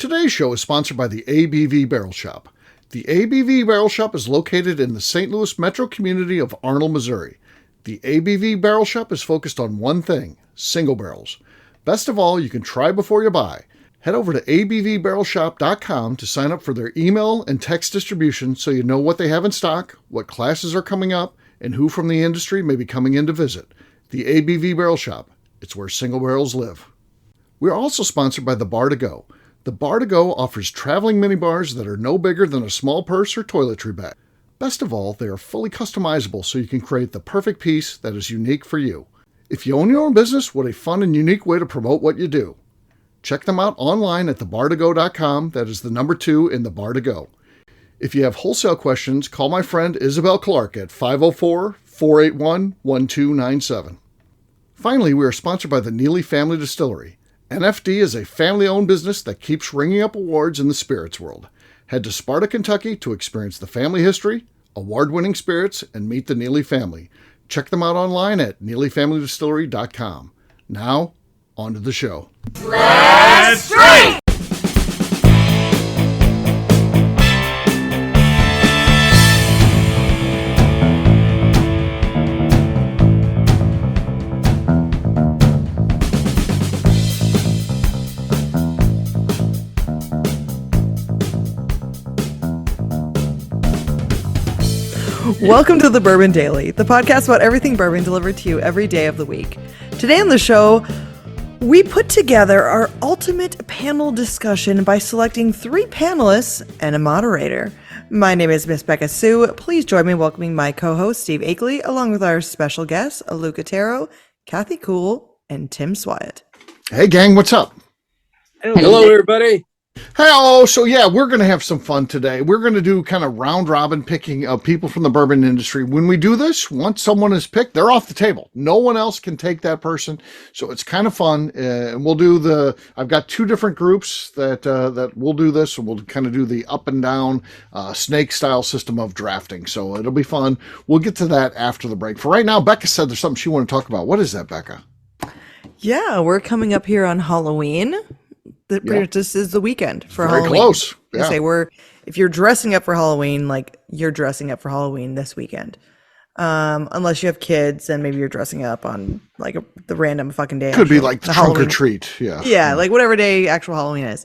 Today's show is sponsored by the ABV Barrel Shop. The ABV Barrel Shop is located in the St. Louis metro community of Arnold, Missouri. The ABV Barrel Shop is focused on one thing, single barrels. Best of all, you can try before you buy. Head over to abvbarrelshop.com to sign up for their email and text distribution so you know what they have in stock, what classes are coming up, and who from the industry may be coming in to visit. The ABV Barrel Shop. It's where single barrels live. We're also sponsored by the Bar to Go. The Bar to Go offers traveling minibars that are no bigger than a small purse or toiletry bag. Best of all, they are fully customizable so you can create the perfect piece that is unique for you. If you own your own business, what a fun and unique way to promote what you do. Check them out online at thebar2go.com. That is the number 2 in the Bar to Go. If you have wholesale questions, call my friend Isabel Clark at 504-481-1297. Finally, we are sponsored by the Neely Family Distillery. NFD is a family-owned business that keeps ringing up awards in the spirits world. Head to Sparta, Kentucky to experience the family history, award-winning spirits, and meet the Neely family. Check them out online at neelyfamilydistillery.com. Now, on to the show. Let's drink! Welcome to the Bourbon Daily, the podcast about everything bourbon delivered to you every day of the week. Today on the show, we put together our ultimate panel discussion by selecting 3 panelists and a moderator. My name is Miss Beka Sue. Please join me in welcoming my co-host, Steve Akeley, along with our special guests, Luca Taro, Kathy Cool, and Tim Swyatt. Hey, gang, what's up? Hello, everybody. Hello. So yeah, we're going to have some fun today. We're going to do kind of round robin picking of people from the bourbon industry. When we do this, once someone is picked, they're off the table. No one else can take that person. So it's kind of fun. And we'll do I've got 2 different groups that we'll do this. And we'll kind of do the up and down snake style system of drafting. So it'll be fun. We'll get to that after the break. For right now, Beka said there's something she wanted to talk about. What is that, Beka? Yeah, we're coming up here on Halloween. This is the weekend for Very Halloween. Close. Yeah. If you're dressing up for Halloween, like you're dressing up for Halloween this weekend. Unless you have kids and maybe you're dressing up on like the random fucking day. Could be like the trunk Halloween. or treat. Yeah. Yeah, like whatever day actual Halloween is.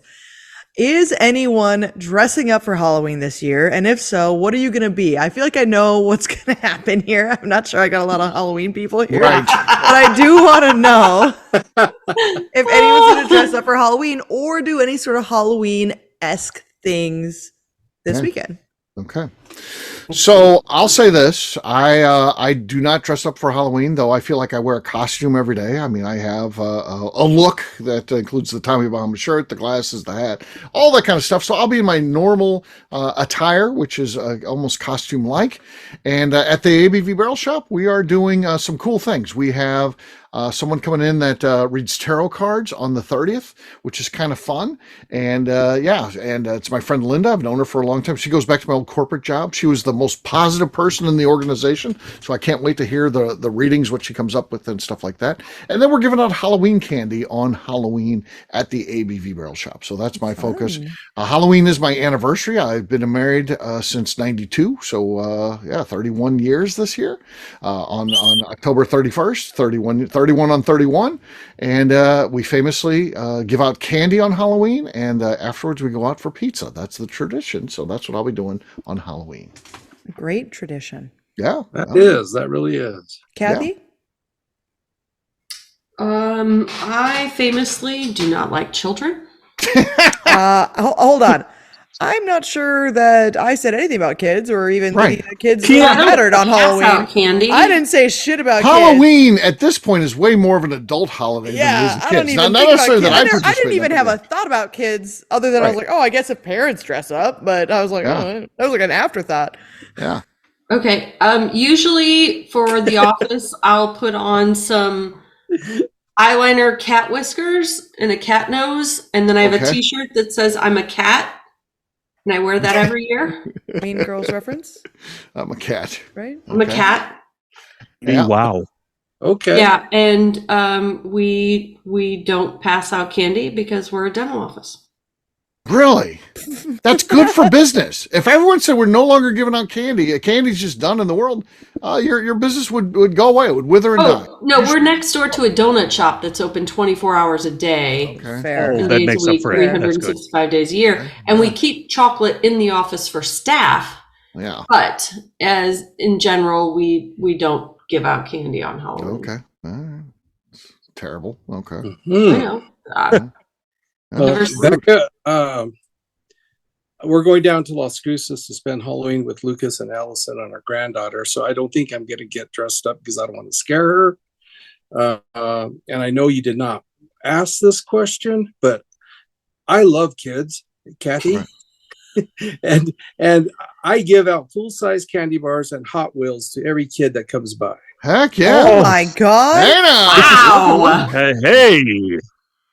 Is anyone dressing up for Halloween this year? And if so, what are you going to be? I feel like I know what's going to happen here. I'm not sure I got a lot of Halloween people here. Right. But I do want to know if anyone's going to dress up for Halloween or do any sort of Halloween-esque things this weekend. Okay. So I'll say this. I do not dress up for Halloween, though I feel like I wear a costume every day. I mean, I have a look that includes the Tommy Bahama shirt, the glasses, the hat, all that kind of stuff. So I'll be in my normal attire, which is almost costume-like. And at the ABV Barrel Shop, we are doing some cool things. We have someone coming in that reads tarot cards on the 30th, which is kind of fun. And it's my friend Linda. I've known her for a long time. She goes back to my old corporate job. She was the most positive person in the organization. So I can't wait to hear the readings, what she comes up with and stuff like that. And then we're giving out Halloween candy on Halloween at the ABV Barrel Shop. So that's my focus. Halloween is my anniversary. I've been married since 92. So 31 years this year on October 31st, 31 on 31, and we famously give out candy on Halloween, and afterwards we go out for pizza. That's the tradition, so that's what I'll be doing on Halloween. Great tradition. Yeah. That really is. Kathy? I famously do not like children. Hold on. I'm not sure that I said anything about kids or even Right. the kids Yeah, that mattered on pass Halloween. out candy. I didn't say shit about Halloween at this point is way more of an adult holiday than it is Yeah, with I don't kids. even Not think necessarily about that kids. I participate didn't even in have that. a thought about kids other than I was Right. like, oh, I guess if parents dress up, but I was like, Yeah. oh, that was like an afterthought. Yeah. Okay. Usually for the office, I'll put on some eyeliner, cat whiskers, and a cat nose, and then I have a Okay. T-shirt that says "I'm a cat," and I wear that every year. Mean Girls reference, I'm a cat. right? I'm a Okay. cat. Yeah. Wow. Okay. Yeah, and we don't pass out candy because we're a dental office. Really? That's good for business. If everyone said we're no longer giving out candy, candy's just done in the world, your business would go away. It would wither and die. No, we're next door to a donut shop that's open 24 hours a day. Okay. Fair. Oh, 7 that days makes a up week, for it. That's good. 365 days a year. And we keep chocolate in the office for staff, Yeah. but as in general, we don't give out candy on Halloween. Okay. All right. It's terrible. Okay. I Hmm. know. Becca, we're going down to Las Cruces to spend Halloween with Lucas and Allison and our granddaughter. So I don't think I'm going to get dressed up because I don't want to scare her. And I know you did not ask this question, but I love kids, Kathy. Right. and I give out full-size candy bars and Hot Wheels to every kid that comes by. Heck yeah. Oh my God. Hey now. Wow. Hey,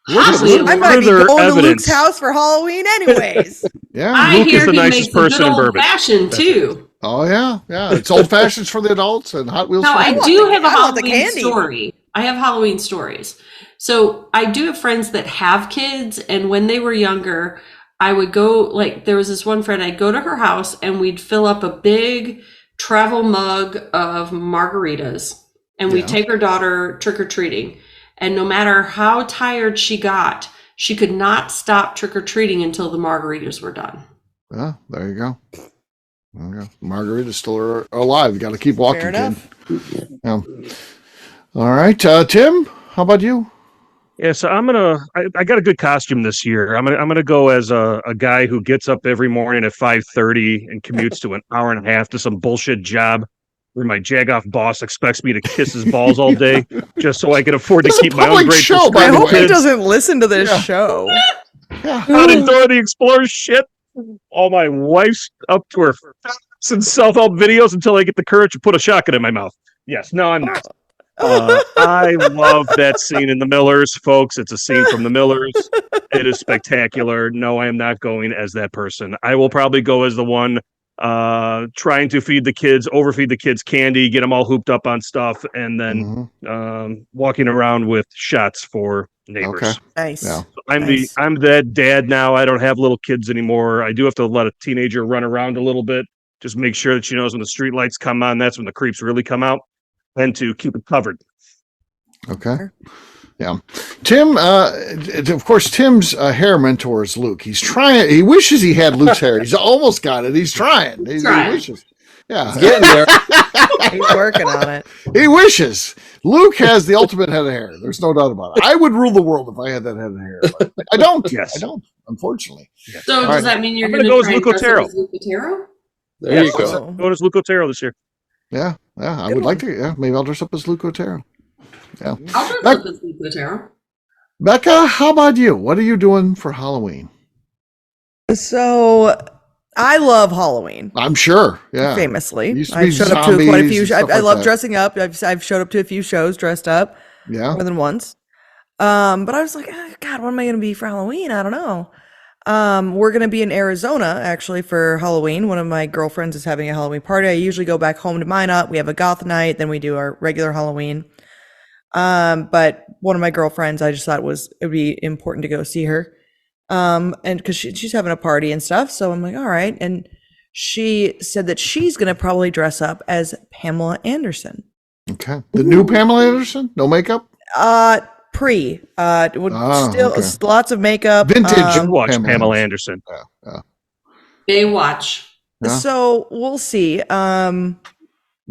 I might be further going to evidence. Luke's house for Halloween anyways. Yeah. I Luke is hear the he nicest makes a person good in Bourbon. old-fashioned, too. Oh yeah. Yeah. It's old fashions for the adults and Hot Wheels. Now, for I the do have a I want the Halloween candy. story. I have Halloween stories. So I do have friends that have kids, and when they were younger, I would go, like, there was this one friend, I'd go to her house, and we'd fill up a big travel mug of margaritas, and we'd Yeah. take her daughter trick-or-treating. And no matter how tired she got, she could not stop trick-or-treating until the margaritas were done. Yeah, there you go. There you go. Margarita's still alive. You got to keep walking, Fair kid. enough. Yeah. All right, Tim. How about you? Yeah, so I got a good costume this year. I'm gonna go as a guy who gets up every morning at 5:30 and commutes to an hour and a half to some bullshit job where my jagoff boss expects me to kiss his balls all day just so I can afford to This is keep a my own public grade show, school by I the hope he way. doesn't listen to this Yeah. show. Yeah. Out and Dora the Explorer shit. All my wife's up to her face and self-help videos until I get the courage to put a shotgun in my mouth. Yes, no, I'm not. I love that scene in The Millers, folks. It's a scene from The Millers. It is spectacular. No, I am not going as that person. I will probably go as the one trying to overfeed the kids candy, get them all hooped up on stuff, and then walking around with shots for neighbors. Okay. Nice. Yeah. I'm that dad now. I don't have little kids anymore. I do have to let a teenager run around a little bit. Just make sure that she knows when the street lights come on, that's when the creeps really come out, and to keep it covered. Okay. Yeah. Tim, of course, Tim's hair mentor is Luke. He's trying. He wishes he had Luke's hair. He's almost got it. He's trying. He wishes. Yeah. Getting there. He's working on it. He wishes. Luke has the ultimate head of hair. There's no doubt about it. I would rule the world if I had that head of hair. But I don't. Yes. I don't, unfortunately. So All does right. that mean you're I'm going gonna to go try as and Luke dress up Otero. as Luke Otero? There you Yes. go. Going as Luke Otero this year. Yeah. Yeah. I Good would one. like to. Yeah. Maybe I'll dress up as Luke Otero. Yeah. I'll dress up as Luke Otero. Becca, how about you? What are you doing for Halloween? So I love Halloween. I'm sure. Yeah. Famously, Used to I've be showed up to quite a zombies few. and stuff I like love that. dressing up. I've showed up to a few shows dressed up Yeah. more than once. But I was like, oh, God, what am I going to be for Halloween? I don't know. We're going to be in Arizona actually for Halloween. One of my girlfriends is having a Halloween party. I usually go back home to Minot. We have a goth night, then we do our regular Halloween. But one of my girlfriends, I just thought it would be important to go see her. And because she's having a party and stuff. So I'm like, all right. And she said that she's going to probably dress up as Pamela Anderson. Okay. The new Pamela Anderson? No makeup? Still okay. lots of makeup. Vintage. I'd watch Pamela Pamela Anderson. Baywatch. Yeah. So we'll see. Or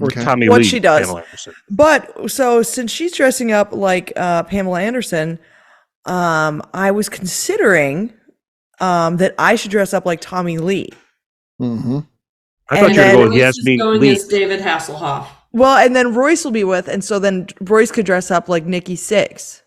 Okay. Tommy What Lee. she does. Pamela Anderson. But so since she's dressing up like Pamela Anderson, I was considering that I should dress up like Tommy Lee. Mm-hmm. I thought And you were then- going Royce is Yasmin going Lee. as David Hasselhoff. Well, and then Royce will be with, and so then Royce could dress up like Nikki Sixx.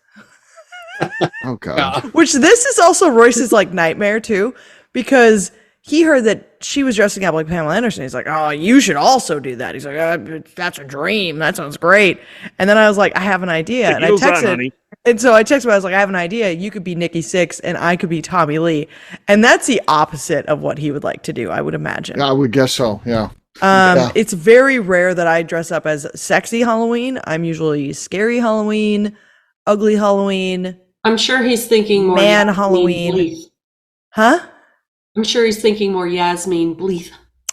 Oh, God. Which this is also Royce's like nightmare too, because he heard that she was dressing up like Pamela Anderson. He's like, "Oh, you should also do that." He's like, "That's a dream. That sounds great." And then I was like, "I have an idea," and I Heels on, texted. honey. And so I texted him. I was like, "I have an idea. You could be Nikki Sixx, and I could be Tommy Lee." And that's the opposite of what he would like to do, I would imagine. Yeah, I would guess so. Yeah. It's very rare that I dress up as sexy Halloween. I'm usually scary Halloween, ugly Halloween, I'm sure he's thinking more Man Yasmin Halloween. Bleeth. huh? I'm sure he's thinking more Yasmin Bleeth.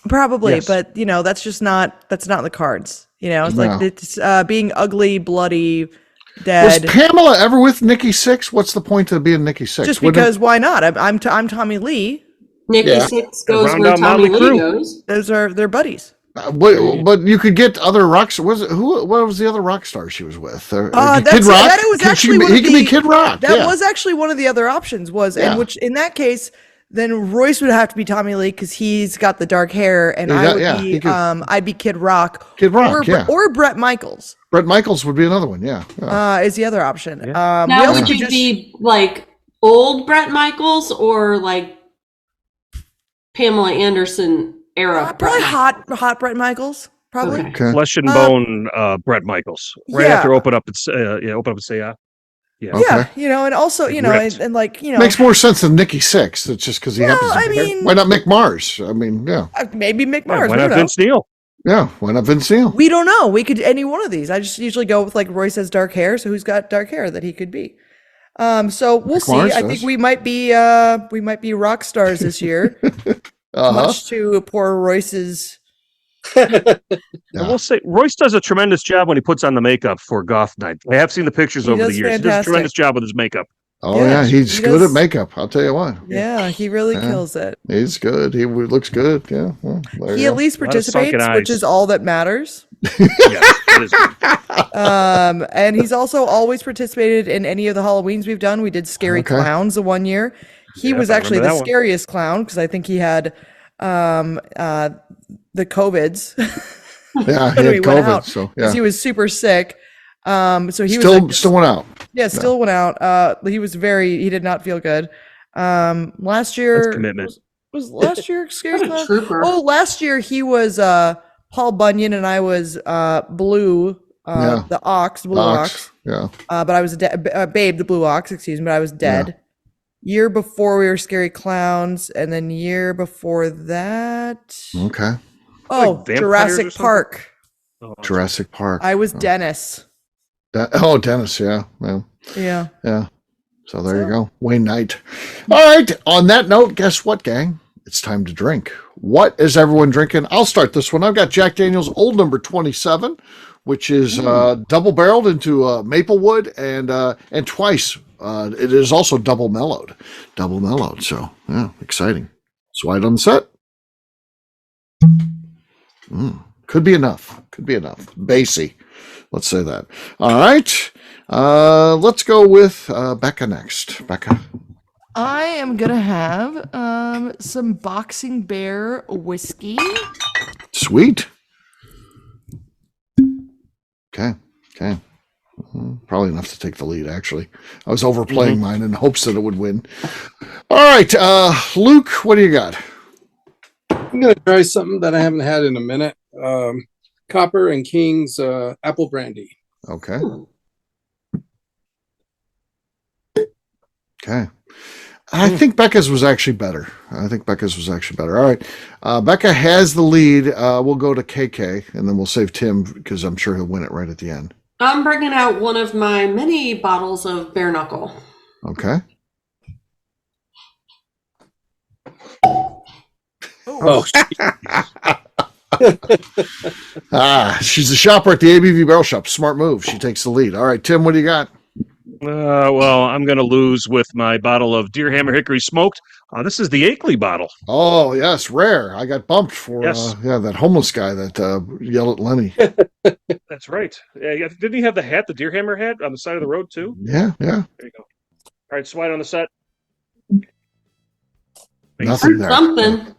Probably, Yes. but that's not in the cards. It's No. like it's being ugly, bloody, Was dead. Pamela ever with Nikki Sixx? What's the point of being Nikki Sixx? Just because why not? I'm Tommy Lee. Nikki Yeah. Sixx goes Round where out Tommy Motley Lee Crue. goes. Those are their buddies. But you could get other rock. What was the other rock star she was with? Kid That's Rock. that was actually one he of could the, be Kid Rock. That yeah. was actually one of the other options. Was Yeah. and which in that case, then Royce would have to be Tommy Lee because he's got the dark hair, and I would he be could- I'd be Kid Rock. Kid Rock, or Brett Michaels Bret Michaels would be another one. Yeah. is the other option. We Now, also would could you be like old Bret Michaels or like Pamela Anderson era? probably Bret hot Brett Michaels. Probably. Okay. Okay. Flesh and bone, Brett Michaels. Right Yeah. after open up and say yeah. Yeah. Okay. Yeah, and also, Ripped. and like, Makes more sense than Nikki Sixx. It's just because he happens to I be mean- why not Mick Mars? I mean, yeah. Maybe Mick Yeah, Mars. why we not don't know. Vince Neil? Yeah. Why not Vince Neil? We don't know. We could any one of these. I just usually go with like Royce has dark hair, so who's got dark hair that he could be. So we'll Mick see. Mars I does. think we might be rock stars this year, Uh-huh. much to poor Royce's. I Yeah. will say Royce does a tremendous job when he puts on the makeup for Goth Night. I have seen the pictures He over the does years. He does a fantastic. tremendous job with his makeup. Oh Yeah, yeah, he's he good does- at makeup. I'll tell you what. Yeah, he really kills it. He's good. He looks good. Yeah. Well, there He you at go. least A lot of sunken participates, which eyes. is all that matters. Yeah, that is good. And he's also always participated in any of the Halloweens we've done. We did Scary Okay. Clowns the one year. He Yep, was I actually remember the that one. scariest clown because I think he had the COVIDs. Yeah, when he we had went COVID, out so because yeah. he was super sick. So he Still was still went out. still went out. He did not feel good. Last year That's commitment. was last year Scary What a Clown. trooper. Oh, last year he was Paul Bunyan and I was Blue, Yeah. the ox, Blue Ox. Ox. Yeah. But I was Babe, the Blue Ox, excuse me, but I was dead. Year before we were Scary Clowns, and then year before that, Okay. oh, vampires or Jurassic something? Park. Oh, Jurassic Park. I was Dennis. Dennis. Yeah. Yeah. Yeah. Yeah. So there you go. Wayne Knight. All right. On that note, guess what, gang? It's time to drink. What is everyone drinking? I'll start this one. I've got Jack Daniel's Old Number 27, which is double barreled into Maplewood and twice. It is also double mellowed. So yeah, exciting. Slide on the set. Could be enough. Bassy. Let's say that. All right. Let's go with Beka next. Beka. I am gonna have some Boxing Bear whiskey. Sweet. Okay. Probably enough to take the lead, actually. I was overplaying mine in hopes that it would win. All right. Luke, what do you got? I'm going to try something that I haven't had in a minute. Copper and King's apple brandy. Okay. Okay. I think Becca's was actually better. All right. Beka has the lead. We'll go to KK, and then we'll save Tim because I'm sure he'll win it right at the end. I'm bringing out one of my many bottles of bare knuckle. Okay. Oh, She's a shopper at the ABV Barrel Shop. Smart move. She takes the lead. All right, Tim, what do you got? Well, I'm going to lose with my bottle of Deer Hammer Hickory Smoked. This is the Akeley bottle. Oh, yes, rare. I got bumped for Yes. that homeless guy that yelled at Lenny. That's right. Yeah, didn't he have the hat the Deer Hammer had on the side of the road, too? Yeah. There you go. All right, slide on the set. Nothing there. Something.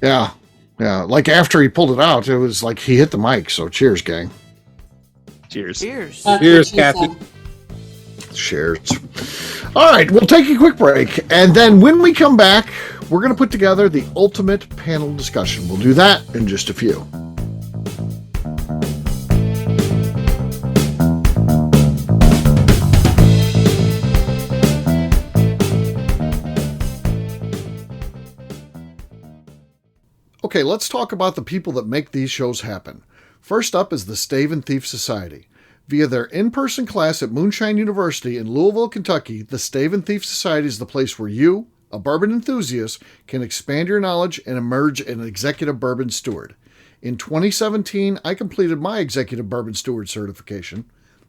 Yeah. Like after he pulled it out, it was like he hit the mic. So cheers, gang. Cheers. Cheers. That's Cheers, what she Kathy. said. Cheers. All right, we'll take a quick break. And then when we come back, we're going to put together the ultimate panel discussion. We'll do that in just a few. Okay, let's talk about the people that make these shows happen. First up is the Stave and Thief Society. Via their in-person class at Moonshine University in Louisville, Kentucky, the Stave and Thief Society is the place where you, a bourbon enthusiast, can expand your knowledge and emerge an executive bourbon steward. In 2017, I completed my executive bourbon steward certification.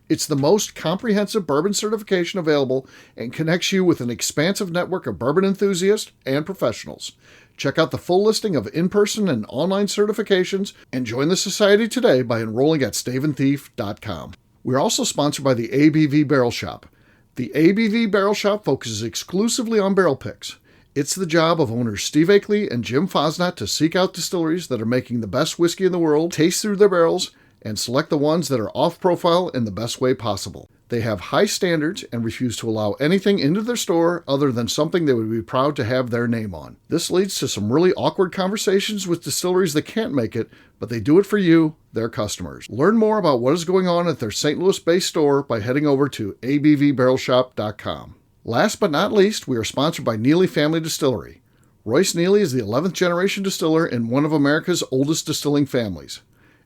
It's the most comprehensive bourbon certification available and connects you with an expansive network of bourbon enthusiasts and professionals. Check out the full listing of in-person and online certifications and join the society today by enrolling at staveandthief.com. We're also sponsored by the ABV Barrel Shop. The ABV Barrel Shop focuses exclusively on barrel picks. It's the job of owners Steve Akeley and Jim Fosnot to seek out distilleries that are making the best whiskey in the world, taste through their barrels, and select the ones that are off-profile in the best way possible. They have high standards and refuse to allow anything into their store other than something they would be proud to have their name on. This leads to some really awkward conversations with distilleries that can't make it, but they do it for you, their customers. Learn more about what is going on at their St. Louis-based store by heading over to abvbarrelshop.com. Last but not least, we are sponsored by Neely Family Distillery. Royce Neely is the 11th generation distiller in one of America's oldest distilling families.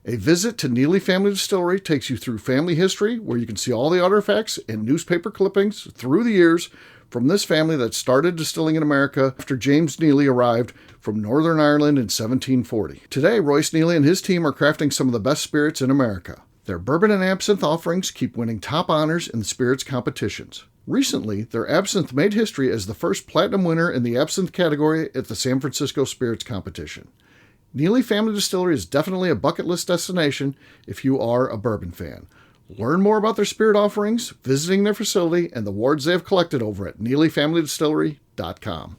A visit to Neely Family Distillery takes you through family history, where you can see all the artifacts and newspaper clippings through the years from this family that started distilling in America after James Neely arrived from Northern Ireland in 1740. Today, Royce Neely and his team are crafting some of the best spirits in America. Their bourbon and absinthe offerings keep winning top honors in the spirits competitions. Recently, their absinthe made history as the first platinum winner in the absinthe category at the San Francisco Spirits Competition. Neely Family Distillery is definitely a bucket list destination if you are a bourbon fan. Learn more about their spirit offerings, visiting their facility, and the awards they have collected over at NeelyFamilyDistillery.com.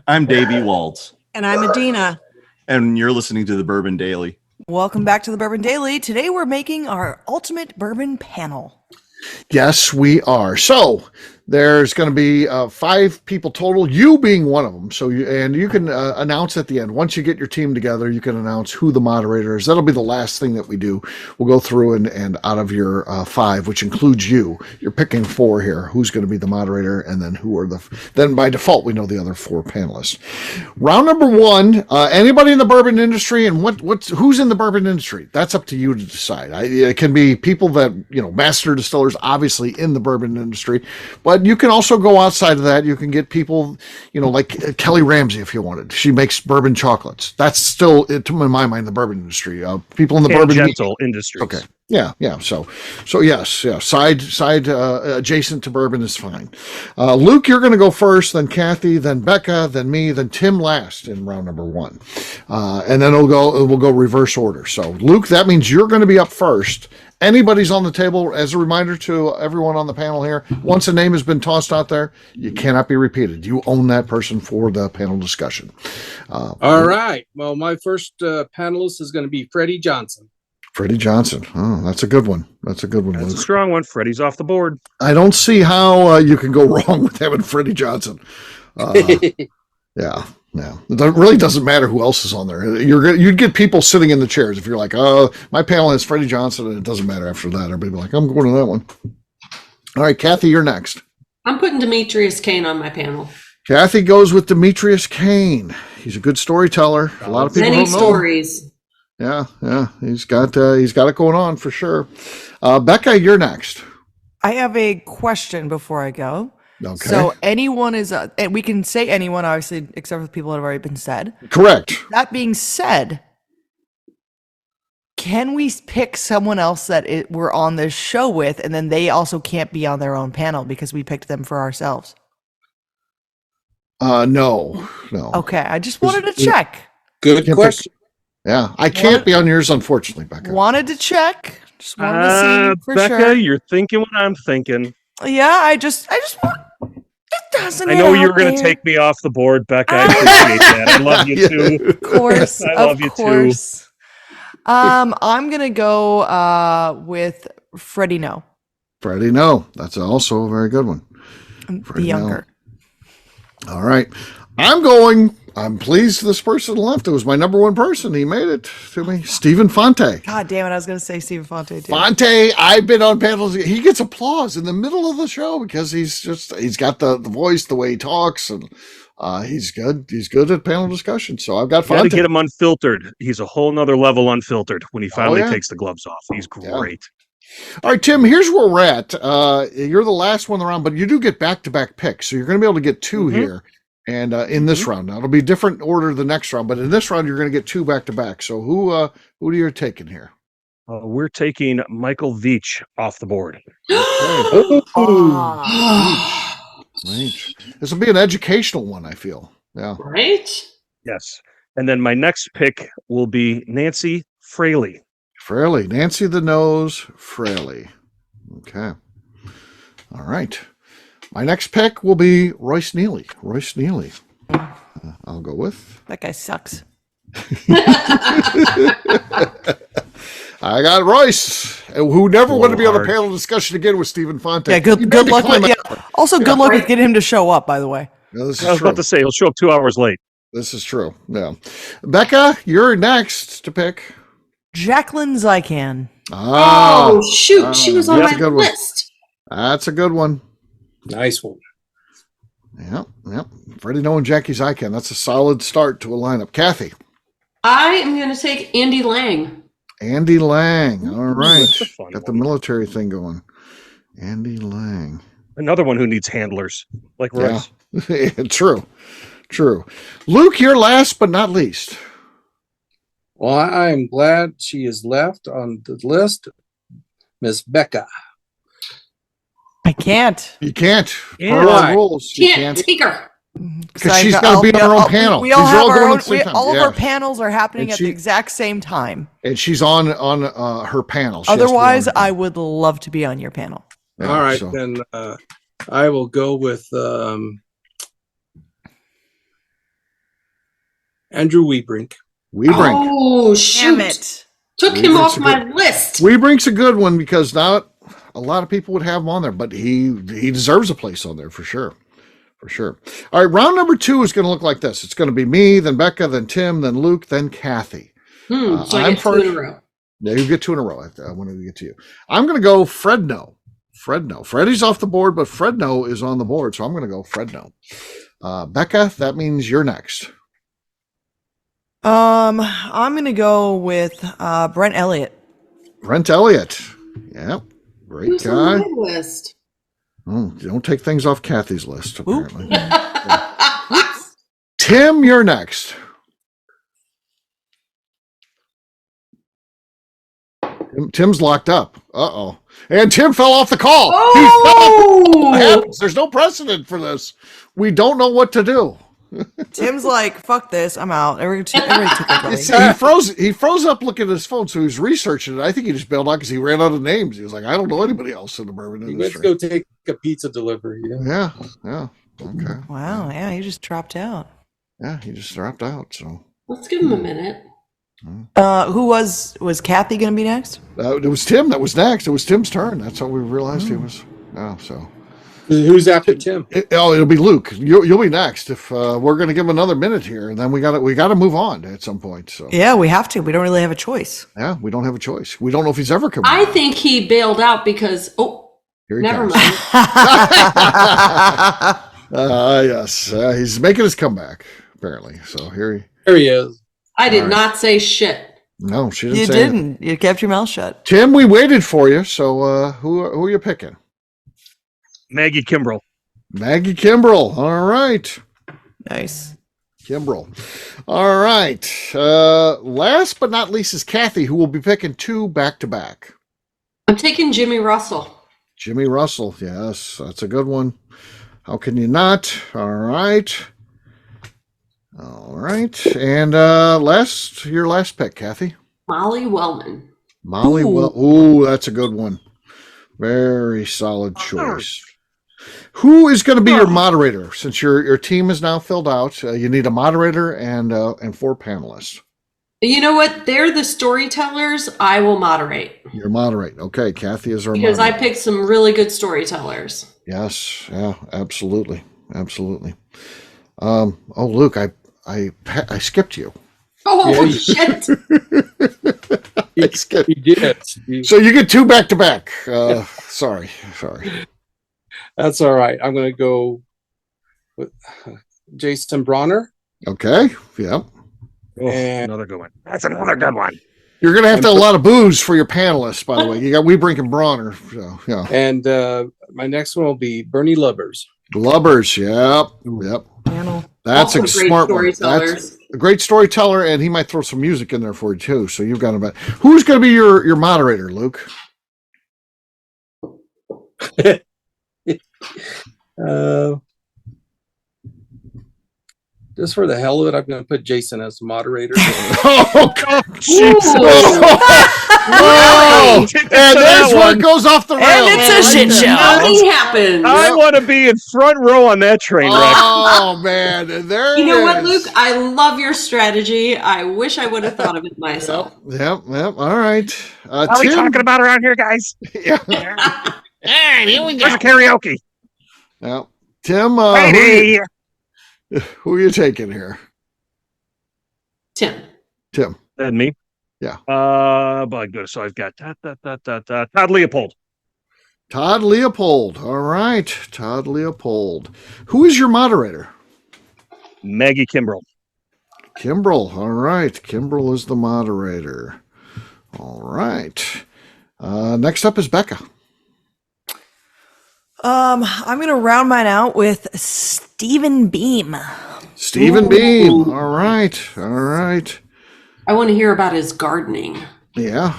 I'm Davey Waltz, And I'm Adina. and you're listening to the Bourbon Daily. Welcome back to the Bourbon Daily. Today we're making our ultimate bourbon panel. Yes, we are. So there's going to be 5 people total, you being one of them. So you can announce at the end. Once you get your team together, you can announce who the moderator is. That'll be the last thing that we do. We'll go through and out of your 5, which includes you, you're picking 4 here. Who's going to be the moderator, and then then by default we know the other 4 panelists. Round number 1. Anybody in the bourbon industry, and who's in the bourbon industry? That's up to you to decide. It can be people that master distillers, obviously in the bourbon industry, but you can also go outside of that. You can get people, like Kelly Ramsey if you wanted. She makes bourbon chocolates. That's still, to my mind, the bourbon industry. People in the bourbon industries. Okay. Yeah. So yes. Side adjacent to bourbon is fine. Luke, you're going to go first, then Kathy, then Beka, then me, then Tim last in round number 1. And then we'll go reverse order. So Luke, that means you're going to be up first. Anybody's on the table, as a reminder to everyone on the panel here, once a name has been tossed out there, you cannot be repeated. You own that person for the panel discussion. All right. Well, my first panelist is going to be Freddie Johnson. Freddie Johnson. Oh, that's a good one. That's a Luke. Strong one. Freddie's off the board. I don't see how you can go wrong with having Freddie Johnson. Yeah. It really doesn't matter who else is on there. You'd get people sitting in the chairs if you're like, my panel has Freddie Johnson, and it doesn't matter after that. Everybody be like, I'm going to that one. All right, Kathy, you're next. I'm putting Demetrius Kane on my panel. Kathy goes with Demetrius Kane. He's a good storyteller. A lot of people Many don't know. stories. Yeah. He's got it going on for sure. Beka, you're next. I have a question before I go. Okay. So anyone is, we can say anyone, obviously, except for the people that have already been said. Correct. That being said, can we pick someone else that we're on this show with, and then they also can't be on their own panel because we picked them for ourselves? No. Okay, I just wanted to check. Good question. Yeah, I can't be on yours, unfortunately, Beka. Wanted to check. Just wanted to see for Beka, sure. you're thinking what I'm thinking. Yeah, I just want. It doesn't. I know you were going to take me off the board, Beka. I appreciate that. I love you too. Of course, I love you too. I'm gonna go with Freddie. No, Freddie, no. That's also a very good one. the younger. No. All right. I'm going I'm pleased this person left. It was my number one person. He made it to me. Stephen Fonte. God damn it! I was going to say Stephen Fonte too. Fonte, I've been on panels. He gets applause in the middle of the show because he's got the voice, the way he talks, and he's good. He's good at panel discussion. So I've got Got to Fonte. get him unfiltered. He's a whole nother level unfiltered when he finally yeah. takes the gloves off. He's great. All right, Tim, here's where we're at. You're the last one around, but you do get back-to-back picks. So you're going to be able to get two here. And in this round, now it'll be different order the next round, but in this round, you're going to get two back-to-back. So who are you taking here? We're taking Michael Veach off the board. Okay. Ah. Right. This will be an educational one, I feel. Yeah. Right? Yes. And then my next pick will be Nancy Fraley. Fraley. Nancy the Nose Fraley. Okay. All right. My next pick will be Royce Neely. Royce Neely. I'll go with. That guy sucks. I got Royce, who never wanted to be on a Hard. panel discussion again with Stephen Fonte. Yeah, good luck with Also, good luck with getting him to show up, by the way. No, this I is was true. about to say he'll show up 2 hours late. This is true. Yeah. Becca, you're next to pick. Jacqueline Zykan. Oh, shoot. She was on that's my a good one. list. That's a good one. Nice one. Yep. Freddie Noah and Jackie's Icon. That's a solid start to a lineup. Kathy. I am going to take Andy Lang. Andy Lang. All right. That's a fun Got the one. military thing going. Andy Lang. Another one who needs handlers, like Royce. Yeah. True. Luke, you're last but not least. Well, I'm glad she is left on the list. Miss Beka. I can't. You can't. Yeah. Per our Why? rules, you Can't can't. take her. Because she's got to be on her own panel. We all These are have all our going own. at the same time. All of Yeah. our panels are happening And at she- the exact same time. And she's on her panel. She has to be on Otherwise, her I panel. would love to be on your panel. Yeah, All right, so- then I will go with Andrew Weebrink. Weebrink. Oh, shoot. Damn it. Took him Weebrink's off a my good- list. Weebrink's a good one because not a lot of people would have him on there, but he deserves a place on there for sure. All right, round number 2 is going to look like this. It's going to be me, then Becca, then Tim, then Luke, then Kathy. So I I'm get two in a row. Yeah, you get 2 in a row when we get to you. I'm going to go Fredno. Freddie's off the board, but Fredno is on the board, so I'm going to go Fredno. Becca, that means you're next. I'm gonna go with Brent Elliott. Brent Elliott. Yeah, great Who's guy. on my list? Don't take things off Kathy's list, apparently. Tim, you're next. Tim's locked up. Uh-oh. And Tim fell off the call. He fell off. What happens? There's no precedent for this. We don't know what to do. Tim's like, fuck this, I'm out. Everybody took a break. See, he froze up looking at his phone, so he was researching it. I think he just bailed out because he ran out of names. He was like, I don't know anybody else in the bourbon He went to industry. go take a pizza delivery. Yeah. Yeah. Okay. Wow, yeah, you just dropped out. Yeah, he just dropped out. So Let's give him a minute. Who was Kathy gonna be next? it was Tim that was next. It was Tim's turn. That's how we realized he was. Yeah. So Who's after Tim? it'll be Luke. You'll be next. If we're going to give him another minute here, and then we got to move on at some point. So Yeah, we have to. We don't really have a choice. yeah, we don't have a choice. We don't know if he's ever coming. I back. think he bailed out because, Here he never comes. mind. Yes, he's making his comeback apparently. So here There he is. I did All right. not say shit. no, she didn't. You say didn't. anything. You kept your mouth shut. Tim, we waited for you. So who are you picking? Maggie Kimbrell. Maggie Kimbrell. All right. Nice. Kimbrell. All right. Last but not least is Kathy, who will be picking 2 back-to-back. I'm taking Jimmy Russell. Jimmy Russell. Yes, that's a good one. How can you not? All right. And your last pick, Kathy. Molly Wellman. Molly. Ooh, that's a good one. Very solid choice. Who is going to be your moderator? Since your team is now filled out, you need a moderator and 4 panelists. You know what? They're the storytellers. I will moderate. You're moderate. Okay, Kathy is our Because moderator. I picked some really good storytellers. Yes, yeah, absolutely. Oh, Luke, I I skipped you. Oh, Yeah, shit. I skipped. You did. So you get 2 back to back. Sorry. That's all right. I'm going to go with Jason Bronner. Okay. Yep. Oh, And- another good one. That's another good one. You're going to have a lot of booze for your panelists, by the way. You got Weebrink and Bronner. So, yeah. And my next one will be Bernie Lubbers. Lubbers. Yep. Panel. That's Also a great smart one. storytellers. That's a great storyteller, and he might throw some music in there for you, too. So you've got him. Who's going to be your moderator, Luke? Just for the hell of it, I'm going to put Jason as the moderator. Oh, God. Jesus. Oh, Take us and to there's that where one. it goes off the rails. And it's a shit show. Nothing happened. I want to be in front row on that train wreck. Oh, man. And there You it know what, is. Luke? I love your strategy. I wish I would have thought of it myself. Yep. All right. What are we Tim. talking about around here, guys? Yeah. Where's the karaoke? Yep. Tim, Lady. who are you taking here? Tim. And me? Yeah. But good. So I've got Todd Leopold. Todd Leopold. All right. Todd Leopold. Who is your moderator? Maggie Kimbrell. Kimbrell. All right. Kimbrell is the moderator. All right. Next up is Beka. I'm going to round mine out with Stephen Beam. Stephen Beam. All right. I want to hear about his gardening. Yeah.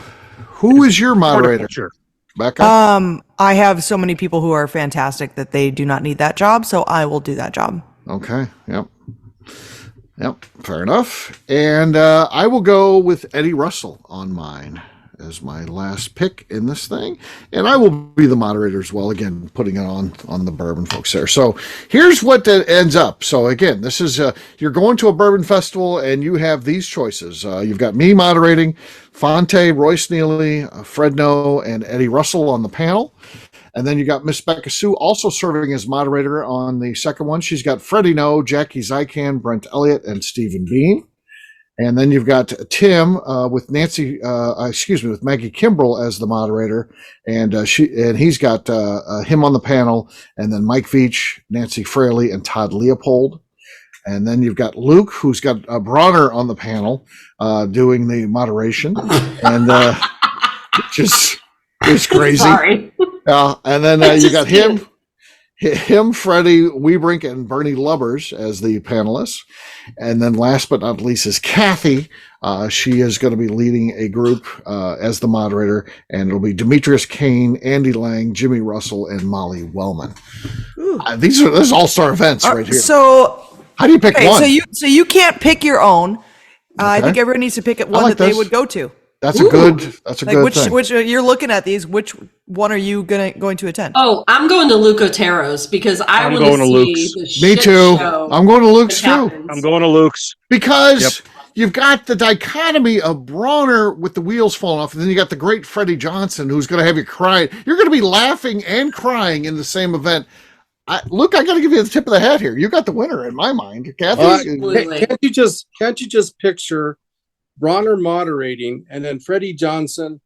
Who is your moderator? Horticulture. Becca? I have so many people who are fantastic that they do not need that job, so I will do that job. Okay. Yep. Fair enough. And I will go with Eddie Russell on mine as my last pick in this thing. And I will be the moderator as well, again, putting it on the bourbon folks there. So here's what that ends up. So again, this is, you're going to a bourbon festival and you have these choices. You've got me moderating, Fonte, Royce Neely, Fred No, and Eddie Russell on the panel. And then you got Miss Beka Sue also serving as moderator on the second one. She's got Freddie No, Jackie Zykan, Brent Elliott, and Stephen Bean. And then you've got Tim with Maggie Kimbrell as the moderator, and he's got him on the panel, and then Mike Veach, Nancy Fraley, and Todd Leopold. And then you've got Luke, who's got Bronner on the panel doing the moderation, and just it's crazy. Sorry. And then you got him, Freddie Weebrink, and Bernie Lubbers as the panelists. And then last but not least is Kathy. She is going to be leading a group as the moderator, and it'll be Demetrius Kane, Andy Lang, Jimmy Russell, and Molly Wellman. These are all-star events right here. So how do you pick one? So you can't pick your own. I Okay. think everyone needs to pick one like that they this. would go to. That's a good thing. Which you're looking at these. Which one are you going to attend? Oh, I'm going to Luke Otero's because I I'm want going to to see Luke's. the Me shit too. show I'm going to Luke's that too. happens. I'm going to Luke's. Because you've got the dichotomy of Bronner with the wheels falling off, and then you got the great Freddie Johnson who's going to have you crying. You're going to be laughing and crying in the same event. Luke, I got to give you the tip of the hat here. You got the winner in my mind. Kathy, Absolutely. Can't you just picture Bronner moderating and then Freddie Johnson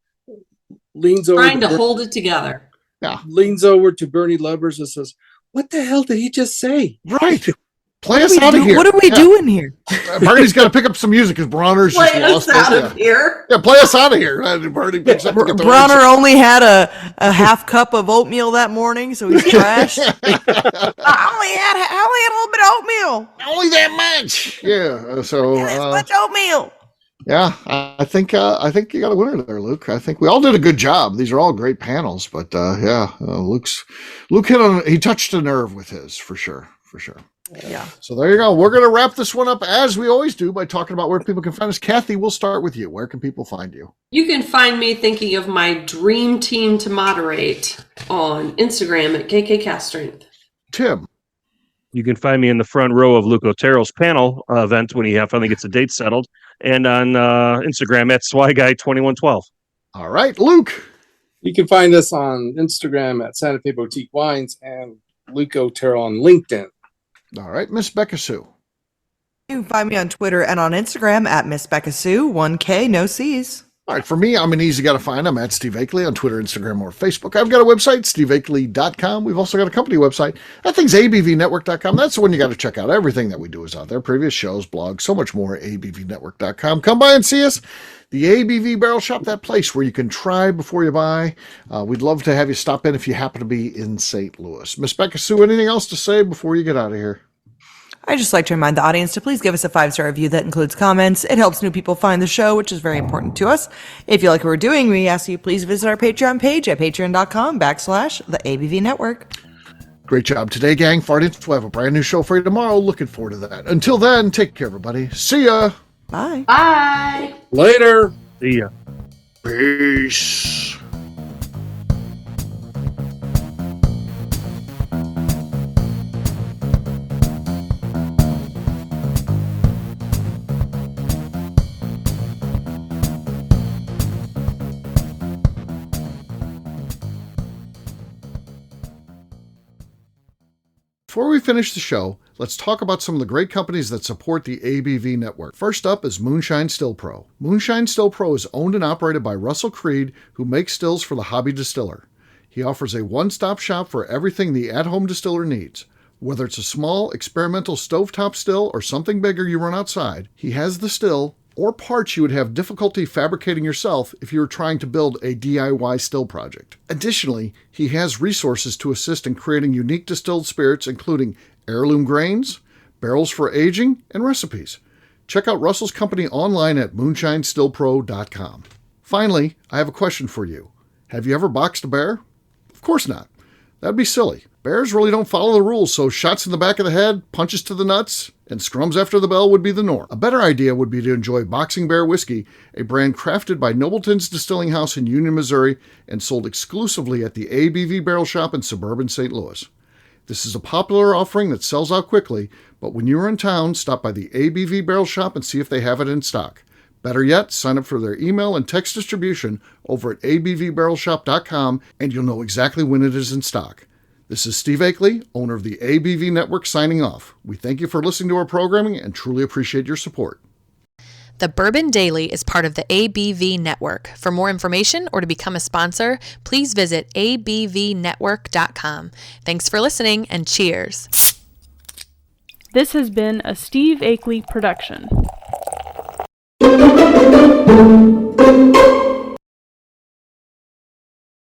leans over Trying to hold it together. to Bernie Lubbers and says, "What the hell did he just say?" right. Play us out of here. What are we doing here? Bernie's got to pick up some music because Bronner's just Play us lost out it. of here. Yeah, play us out of here. Bernie picks up to get the Bronner words. only had a half cup of oatmeal that morning, so he's trashed. I only had a little bit of oatmeal. Only that much. Yeah. So This much oatmeal. yeah, I think you got a winner there, Luke. I think we all did a good job. These are all great panels, but Luke he touched a nerve with his for sure. Yeah. So there you go. We're going to wrap this one up as we always do by talking about where people can find us. Kathy, we'll start with you. Where can people find you? You can find me thinking of my dream team to moderate on Instagram at KKCaststrength. Tim. You can find me in the front row of Luke Otero's panel event when he finally gets the date settled, and on Instagram at SwyGuy2112. All right, Luke. You can find us on Instagram at Santa Fe Boutique Wines and Luke Otero on LinkedIn. All right, Miss Beka Sue. You can find me on Twitter and on Instagram at Miss Beka Sue, 1K, no C's. All right, for me, I'm an easy guy to find. I'm at Steve Akeley on Twitter, Instagram, or Facebook. I've got a website, steveakeley.com. We've also got a company website. That thing's abvnetwork.com. That's the one you got to check out. Everything that we do is out there. Previous shows, blogs, so much more, abvnetwork.com. Come by and see us. The ABV Barrel Shop, that place where you can try before you buy. We'd love to have you stop in if you happen to be in St. Louis. Miss Beka Sue, anything else to say before you get out of here? I just like to remind the audience to please give us a 5-star review that includes comments. It helps new people find the show, which is very important to us. If you like what we're doing, we ask you please visit our Patreon page at patreon.com/the ABV Network. Great job today, gang. Fartins, we'll have a brand new show for you tomorrow. Looking forward to that. Until then, take care, everybody. See ya. Bye. Bye. Later. See ya. Peace. Before we finish the show, let's talk about some of the great companies that support the ABV network. First up is Moonshine Still Pro. Moonshine Still Pro is owned and operated by Russell Creed, who makes stills for the hobby distiller. He offers a one-stop shop for everything the at-home distiller needs. Whether it's a small, experimental stovetop still or something bigger you run outside, he has the still or parts you would have difficulty fabricating yourself if you were trying to build a DIY still project. Additionally, he has resources to assist in creating unique distilled spirits, including heirloom grains, barrels for aging, and recipes. Check out Russell's company online at moonshinestillpro.com. Finally, I have a question for you. Have you ever boxed a bear? Of course not. That'd be silly. Bears really don't follow the rules, so shots in the back of the head, punches to the nuts, and scrums after the bell would be the norm. A better idea would be to enjoy Boxing Bear Whiskey, a brand crafted by Nobleton's Distilling House in Union, Missouri, and sold exclusively at the ABV Barrel Shop in suburban St. Louis. This is a popular offering that sells out quickly, but when you're in town, stop by the ABV Barrel Shop and see if they have it in stock. Better yet, sign up for their email and text distribution over at abvbarrelshop.com and you'll know exactly when it is in stock. This is Steve Akeley, owner of the ABV Network, signing off. We thank you for listening to our programming and truly appreciate your support. The Bourbon Daily is part of the ABV Network. For more information or to become a sponsor, please visit abvnetwork.com. Thanks for listening and cheers. This has been a Steve Akeley production.